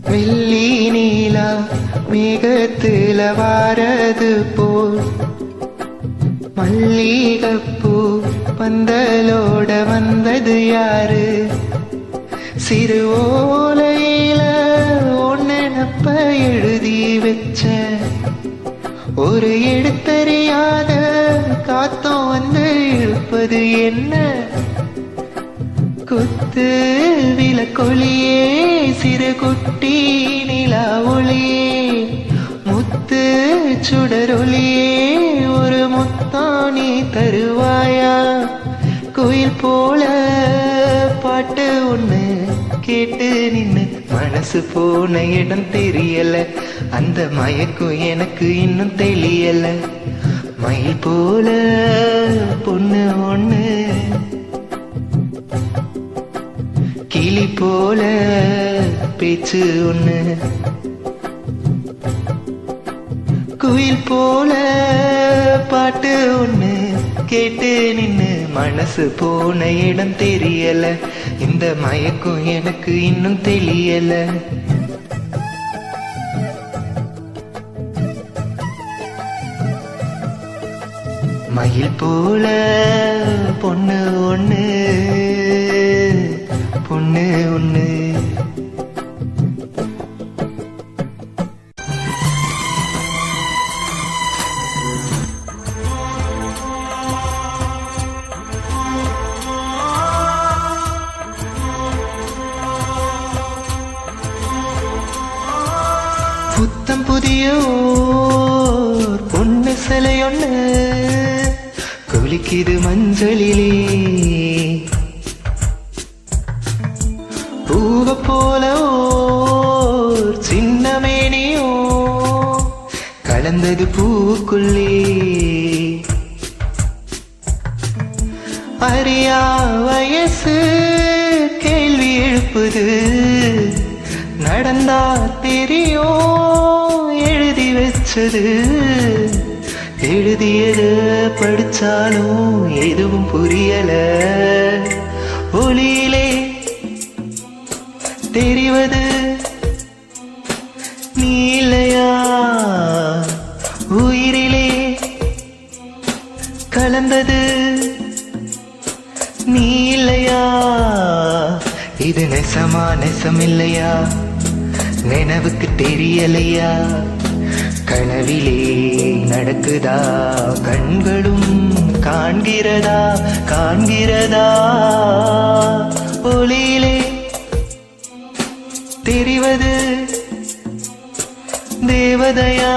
வெள்ளி நீலா மேகத்துல வாரது போல் மல்லிகைப்பூ பந்தலோட வந்தது யாரு? சிறு ஓலையில ஒன்னெனப்ப எழுதி வச்ச ஒரு எடுத்தறியாத காத்தம் வந்து இழுப்பது என்ன? குத்து விளக்கொளியே சிறு குட்டி நிலா ஒளியே முத்து சுடரொளியே ஒரு முத்தானி தருவாயா? கோயில் போல பாட்டு ஒண்ணு கேட்டு நின்னு மனசு போன இடம் தெரியல, அந்த மயக்கம் எனக்கு இன்னும் தெரியல. மயில் போல பொண்ணு ஒண்ணு கிளி போல பேச்சு ஒண்ணு குயில் போல பாட்டு ஒண்ணு கேட்டு நின்னு மனசு போன இடம் தெரியல, இந்த மயக்கம் எனக்கு இன்னும் தெரியல. மயில் போல பொண்ணு ஒண்ணு பொண்ணு ஒண்ணு. புத்தம் புதிய பொண்ணு சிலையொன்னு குளிக்குது மஞ்சளிலே, பூவ போல சின்ன மேனியோ கலந்தது பூக்குள்ளே. அறியா வயசு கேள்வி எழுப்புது, நடந்தா தெரியும் எழுதி வச்சது. எழுதியது படிச்சாலும் எதுவும் புரியல, ஒளியிலே தெரிவது நீ இல்லையா? உயிரிலே கலந்தது நீ இல்லையா? இது நெசமா நெசமில்லையா? நினைவுக்கு தெரியலையா? கனவிலே நடக்குதா? கண்களும் காண்கிறதா? காண்கிறதா? ஒளியிலே தெரிவது தேவதையா?